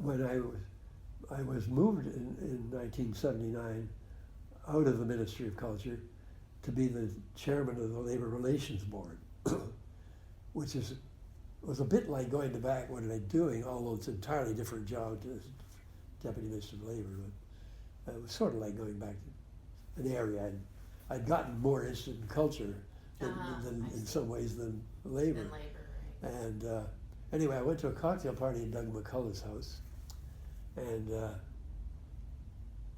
when I was moved in 1979 out of the Ministry of Culture to be the chairman of the Labor Relations Board, which was a bit like going back what I'm doing, although it's an entirely different job as Deputy Minister of Labor. But it was sort of like going back to an area I'd gotten more interested in culture than in some ways than labor. Right. And anyway, I went to a cocktail party in Doug McCullough's house, and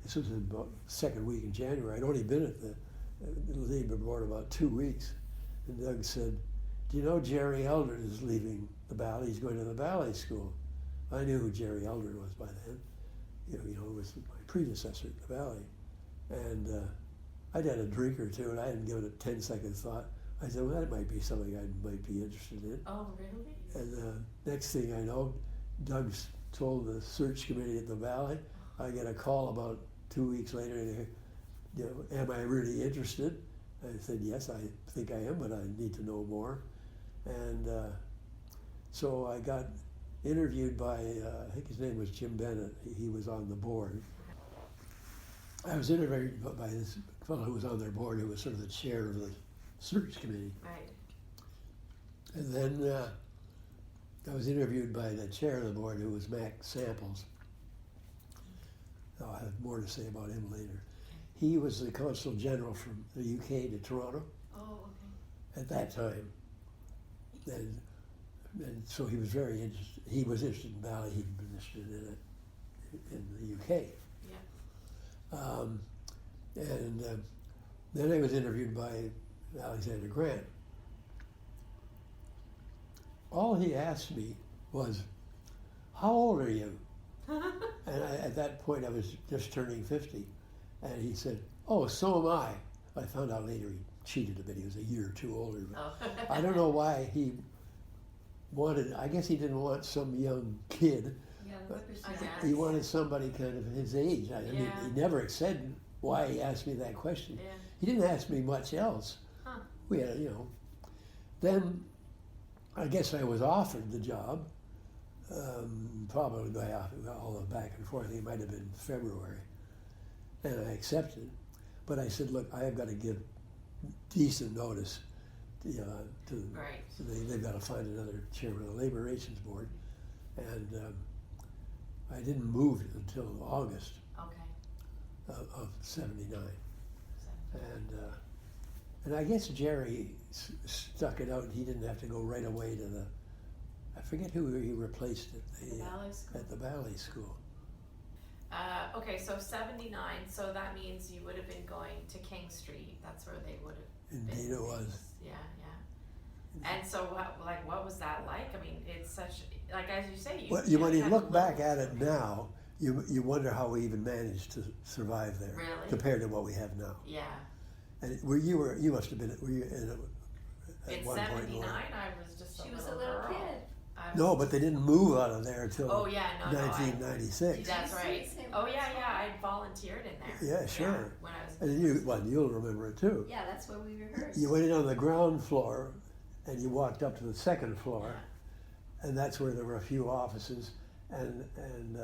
this was in about the second week in January. I'd only been at the Labor Board about 2 weeks, and Doug said, "Do you know Jerry Eldred is leaving the ballet? He's going to the ballet school." I knew who Jerry Eldred was by then. You know, it was my predecessor at the ballet, and I'd had a drink or two, and I hadn't given it 10 seconds thought. I said, "Well, that might be something I might be interested in." Oh, really? And next thing I know, Doug's told the search committee at the ballet. I get a call about 2 weeks later, and you know, am I really interested? I said, yes, I think I am, but I need to know more. And so I got interviewed by, I think his name was Jim Bennett. He was on the board. I was interviewed by this fellow who was on their board, who was sort of the chair of the search committee. Right. And then I was interviewed by the chair of the board, who was Mac Samples. I'll have more to say about him later. He was the consul general from the UK to Toronto. Oh, okay. At that time. And so he was very interested. He was interested in ballet. He'd been interested in it in the UK. Yeah. And then I was interviewed by Alexander Grant. All he asked me was, "How old are you?" And at that point I was just turning 50. And he said, "Oh, so am I." I found out later he cheated a bit. He was a year or two older. But I don't know why he wanted, I guess he didn't want some young kid. Yeah, He wanted somebody kind of his age. I mean, he never said why he asked me that question. Yeah. He didn't ask me much else. Huh. We had, you know. Then I guess I was offered the job, probably by all the back and forth. It might have been February. And I accepted. But I said, look, I have got to give decent notice Right. they've got to find another chairman of the Labor Relations Board. And I didn't move until August Okay. of '79. And I guess Jerry stuck it out, and he didn't have to go right away to the, I forget who he replaced at the ballet school. Okay, so 79, so that means you would have been going to King Street. That's where they would have been. Indeed it was. Yeah. And so, what was that like? I mean, it's such, like, as you say, when you look back at it now, you wonder how we even managed to survive there. Really? Compared to what we have now. Yeah. And you must have been, were you at In one point? 79, I was just She a was little a little girl. kid. No, but they didn't move out of there until Oh, yeah, no, 1996. That's right. Oh, yeah, I volunteered in there. Yeah, sure. Yeah, when I was. And you'll remember it too. Yeah, that's where we rehearsed. You went in on the ground floor, and you walked up to the second floor, and that's where there were a few offices, and then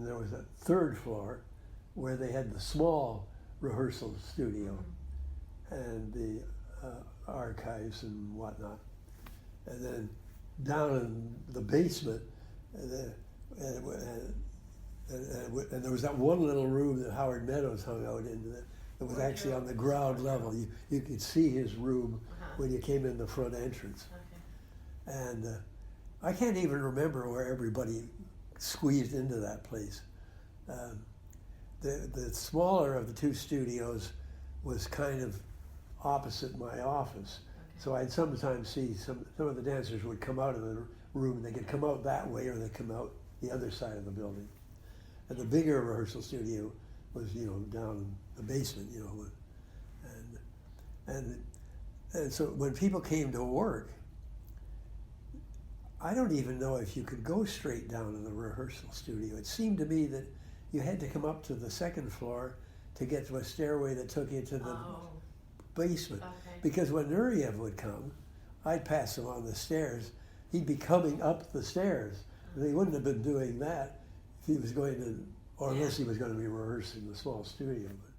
there was a third floor where they had the small rehearsal studio and the archives and whatnot. And then down in the basement, and there was that one little room that Howard Meadows hung out in that was actually on the ground level. You could see his room when you came in the front entrance. Okay. And I can't even remember where everybody squeezed into that place. The smaller of the two studios was kind of opposite my office. So I'd sometimes see some of the dancers would come out of the room, they could come out that way or they'd come out the other side of the building. And the bigger rehearsal studio was, down in the basement, and so when people came to work, I don't even know if you could go straight down to the rehearsal studio. It seemed to me that you had to come up to the second floor to get to a stairway that took you to the basement. Okay. Because when Miriam would come, I'd pass him on the stairs. He'd be coming up the stairs. He wouldn't have been doing that if he was going to, or unless Yeah. he was going to be rehearsing the small studio. But